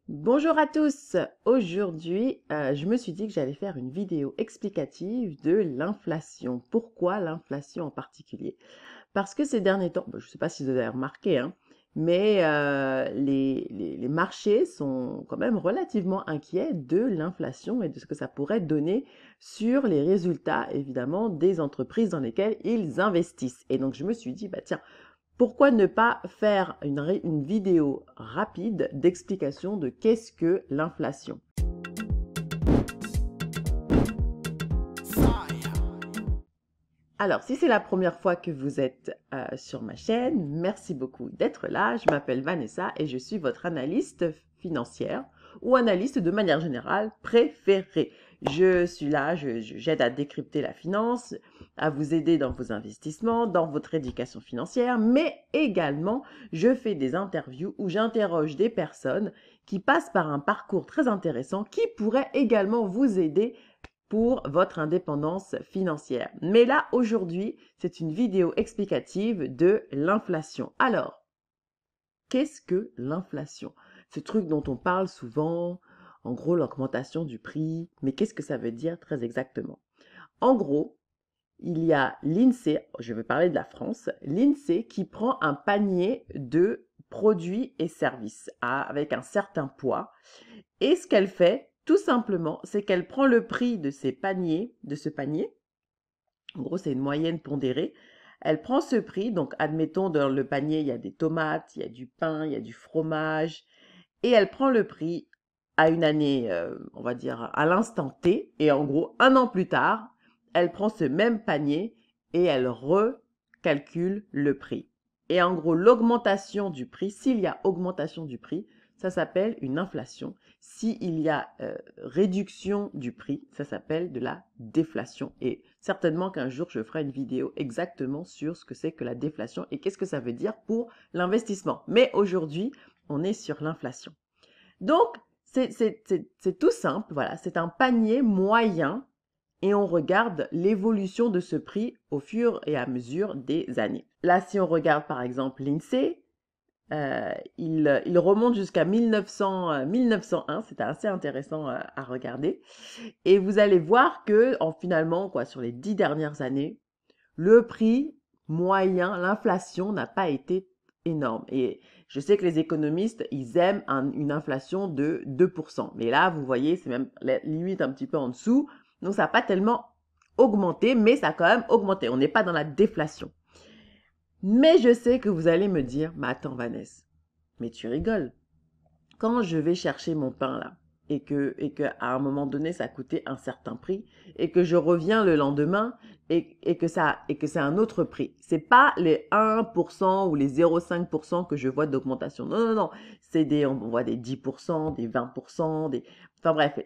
Bonjour à tous. Aujourd'hui, je me suis dit que j'allais faire une vidéo explicative de l'inflation. Pourquoi l'inflation en particulier? Parce que ces derniers temps, je ne sais pas si vous avez remarqué, hein, mais les marchés sont quand même relativement inquiets de l'inflation et de ce que ça pourrait donner sur les résultats, évidemment, des entreprises dans lesquelles ils investissent. Et donc, je me suis dit, bah tiens, pourquoi ne pas faire une vidéo rapide d'explication de qu'est-ce que l'inflation? Alors, si c'est la première fois que vous êtes sur ma chaîne, merci beaucoup d'être là. Je m'appelle Vanessa et je suis votre analyste financière ou analyste de manière générale préférée. Je suis là, j'aide à décrypter la finance, à vous aider dans vos investissements, dans votre éducation financière, mais également, je fais des interviews où j'interroge des personnes qui passent par un parcours très intéressant qui pourrait également vous aider pour votre indépendance financière. Mais là, aujourd'hui, c'est une vidéo explicative de l'inflation. Alors, qu'est-ce que l'inflation? Ce truc dont on parle souvent, en gros, l'augmentation du prix, mais qu'est-ce que ça veut dire très exactement? En gros, il y a l'INSEE, je vais parler de la France, l'INSEE qui prend un panier de produits et services avec un certain poids. Et ce qu'elle fait, tout simplement, c'est qu'elle prend le prix de ce panier, en gros c'est une moyenne pondérée, elle prend ce prix, donc admettons dans le panier il y a des tomates, il y a du pain, il y a du fromage, et elle prend le prix à une année, on va dire à l'instant T, et en gros un an plus tard, elle prend ce même panier et elle recalcule le prix. Et en gros l'augmentation du prix, s'il y a augmentation du prix, ça s'appelle une inflation. S'il y a réduction du prix, ça s'appelle de la déflation. Et certainement qu'un jour, je ferai une vidéo exactement sur ce que c'est que la déflation et qu'est-ce que ça veut dire pour l'investissement. Mais aujourd'hui, on est sur l'inflation. Donc, c'est tout simple, voilà, c'est un panier moyen et on regarde l'évolution de ce prix au fur et à mesure des années. Là, si on regarde par exemple l'INSEE, il remonte jusqu'à 1901, c'était assez intéressant à regarder. Et vous allez voir que finalement, sur les 10 dernières années, le prix moyen, l'inflation n'a pas été énorme. Et je sais que les économistes, ils aiment une inflation de 2%. Mais là, vous voyez, c'est même limite un petit peu en dessous. Donc, ça n'a pas tellement augmenté, mais ça a quand même augmenté. On n'est pas dans la déflation. Mais je sais que vous allez me dire, mais attends Vanessa, mais tu rigoles. Quand je vais chercher mon pain là, et que à un moment donné ça coûtait un certain prix, et que je reviens le lendemain, et que c'est un autre prix. C'est pas les 1% ou les 0,5% que je vois d'augmentation. Non, non, non. On voit des 10%, des 20%, enfin bref,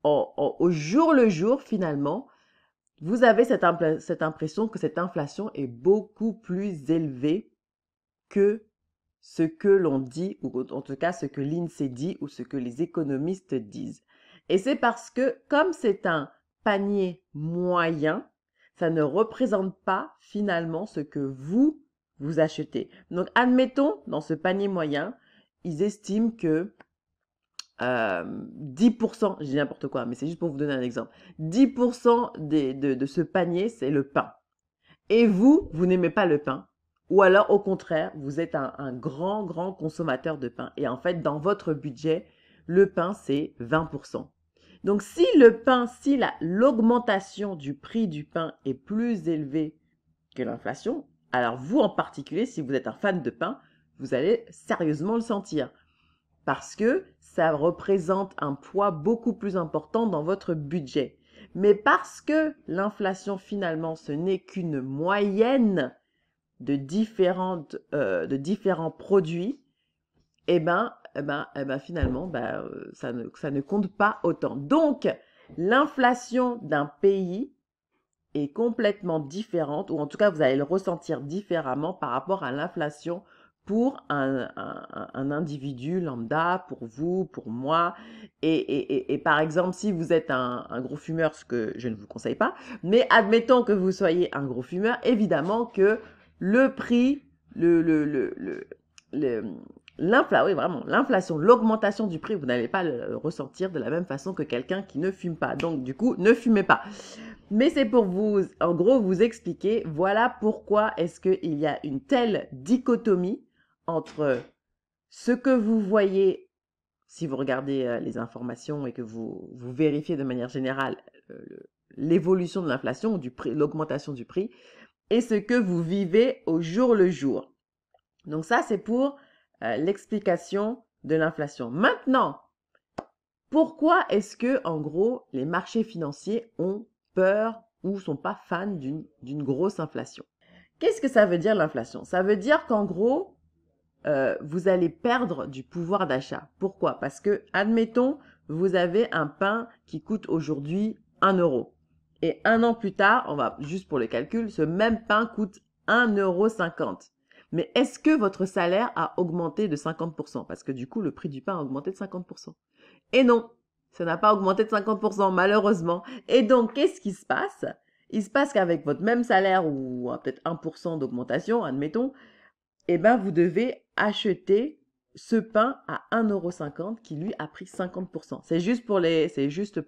au jour le jour finalement, vous avez cette impression que cette inflation est beaucoup plus élevée que ce que l'on dit, ou en tout cas ce que l'INSEE dit, ou ce que les économistes disent. Et c'est parce que, comme c'est un panier moyen, ça ne représente pas finalement ce que vous achetez. Donc, admettons, dans ce panier moyen, ils estiment que 10%, je dis n'importe quoi, mais c'est juste pour vous donner un exemple, 10% de ce panier, c'est le pain. Et vous n'aimez pas le pain. Ou alors, au contraire, vous êtes un grand, grand consommateur de pain. Et en fait, dans votre budget, le pain, c'est 20%. Donc, si l'augmentation du prix du pain est plus élevée que l'inflation, alors vous en particulier, si vous êtes un fan de pain, vous allez sérieusement le sentir. Parce que ça représente un poids beaucoup plus important dans votre budget. Mais parce que l'inflation, finalement, ce n'est qu'une moyenne de différents produits, finalement, ça ne compte pas autant. Donc, l'inflation d'un pays est complètement différente, ou en tout cas, vous allez le ressentir différemment par rapport à l'inflation pour un individu lambda, pour vous, pour moi. Et par exemple, si vous êtes un gros fumeur, ce que je ne vous conseille pas, mais admettons que vous soyez un gros fumeur, évidemment que le prix, le, oui, vraiment, l'inflation, l'augmentation du prix, vous n'allez pas le ressentir de la même façon que quelqu'un qui ne fume pas. Donc, du coup, ne fumez pas. Mais c'est pour vous, en gros, vous expliquer, voilà pourquoi est-ce qu'il y a une telle dichotomie entre ce que vous voyez si vous regardez les informations et que vous vérifiez de manière générale l'évolution de l'inflation, l'augmentation du prix, et ce que vous vivez au jour le jour. Donc ça, c'est pour l'explication de l'inflation. Maintenant, pourquoi est-ce que, en gros, les marchés financiers ont peur ou sont pas fans d'une grosse inflation? Qu'est-ce que ça veut dire l'inflation? Ça veut dire qu'en gros, vous allez perdre du pouvoir d'achat. Pourquoi? Parce que, admettons, vous avez un pain qui coûte aujourd'hui 1 euro. Et 1 an plus tard, on va juste pour le calcul, ce même pain coûte 1,50 €. Mais est-ce que votre salaire a augmenté de 50%? Parce que du coup, le prix du pain a augmenté de 50%. Et non, ça n'a pas augmenté de 50%, malheureusement. Et donc, qu'est-ce qui se passe? Il se passe qu'avec votre même salaire ou peut-être 1% d'augmentation, admettons, eh ben, vous devez acheter ce pain à 1,50 € qui, lui, a pris 50%. C'est juste pour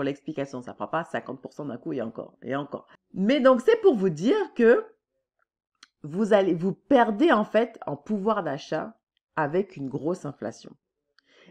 l'explication. Ça ne prend pas 50% d'un coup et encore, et encore. Mais donc, c'est pour vous dire que vous perdez en fait en pouvoir d'achat avec une grosse inflation.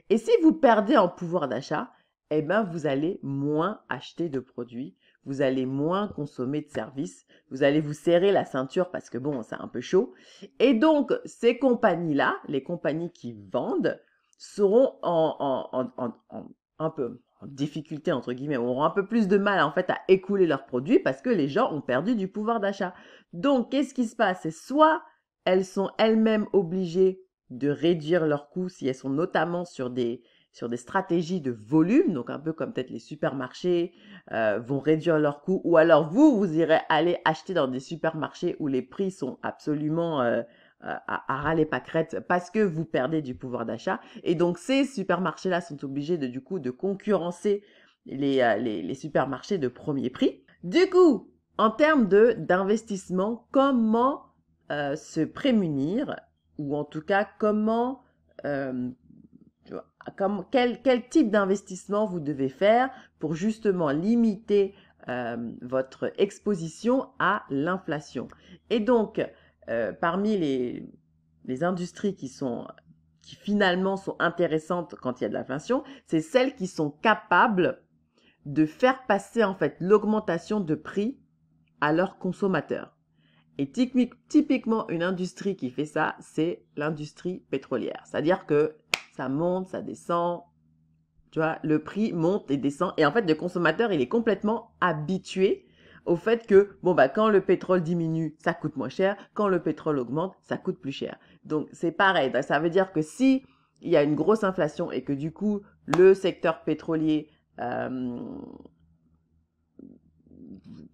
Et si vous perdez en pouvoir d'achat, eh ben, vous allez moins acheter de produits, vous allez moins consommer de services, vous allez vous serrer la ceinture parce que bon, c'est un peu chaud. Et donc, ces compagnies-là, les compagnies qui vendent, seront un peu en difficulté, entre guillemets, auront un peu plus de mal en fait à écouler leurs produits parce que les gens ont perdu du pouvoir d'achat. Donc, qu'est-ce qui se passe? C'est soit elles sont elles-mêmes obligées de réduire leurs coûts si elles sont notamment sur des stratégies de volume, donc un peu comme peut-être les supermarchés vont réduire leurs coûts, ou alors vous irez aller acheter dans des supermarchés où les prix sont absolument à ras les pâquerettes parce que vous perdez du pouvoir d'achat. Et donc ces supermarchés-là sont obligés du coup de concurrencer les supermarchés de premier prix. Du coup, en termes d'investissement, comment se prémunir, ou en tout cas comment quel type d'investissement vous devez faire pour justement limiter votre exposition à l'inflation. Et donc, parmi les industries qui finalement sont intéressantes quand il y a de l'inflation, c'est celles qui sont capables de faire passer en fait l'augmentation de prix à leurs consommateurs. Et typiquement, une industrie qui fait ça, c'est l'industrie pétrolière. C'est-à-dire que ça monte, ça descend, tu vois, le prix monte et descend. Et en fait, le consommateur, il est complètement habitué au fait que, bon, bah, quand le pétrole diminue, ça coûte moins cher. Quand le pétrole augmente, ça coûte plus cher. Donc, c'est pareil. Donc, ça veut dire que si il y a une grosse inflation et que du coup, le secteur pétrolier,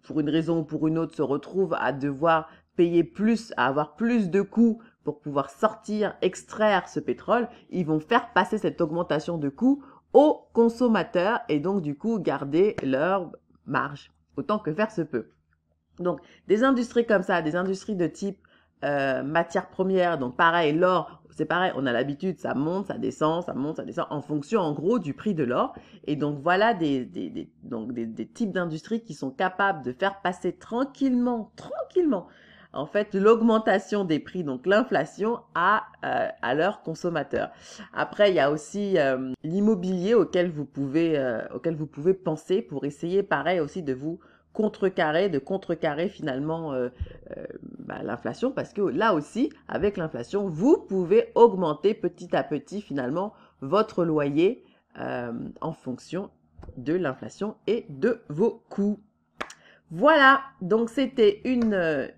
pour une raison ou pour une autre, se retrouve à devoir payer plus, à avoir plus de coûts pour pouvoir extraire ce pétrole, ils vont faire passer cette augmentation de coûts aux consommateurs et donc du coup garder leur marge, autant que faire se peut. Donc des industries comme ça, des industries de type matières premières, donc pareil, l'or, c'est pareil, on a l'habitude, ça monte, ça descend, ça monte, ça descend, en fonction en gros du prix de l'or. Et donc voilà des types d'industries qui sont capables de faire passer tranquillement, en fait, l'augmentation des prix, donc l'inflation, à leurs consommateurs. Après, il y a aussi l'immobilier auquel vous pouvez penser pour essayer, pareil aussi, de contrecarrer finalement l'inflation, parce que là aussi, avec l'inflation, vous pouvez augmenter petit à petit finalement votre loyer en fonction de l'inflation et de vos coûts. Voilà, donc c'était une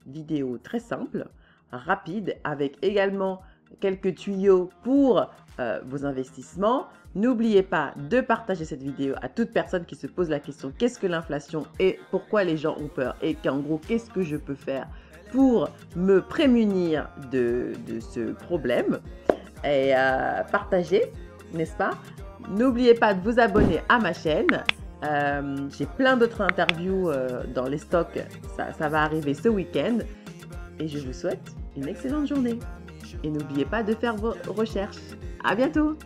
vidéo très simple, rapide, avec également quelques tuyaux pour vos investissements. N'oubliez pas de partager cette vidéo à toute personne qui se pose la question qu'est-ce que l'inflation et pourquoi les gens ont peur, et qu'en gros qu'est-ce que je peux faire pour me prémunir de ce problème, et partagez, n'est-ce pas? N'oubliez pas de vous abonner à ma chaîne. J'ai plein d'autres interviews dans les stocks, ça va arriver ce week-end, et je vous souhaite une excellente journée. Et n'oubliez pas de faire vos recherches. À bientôt!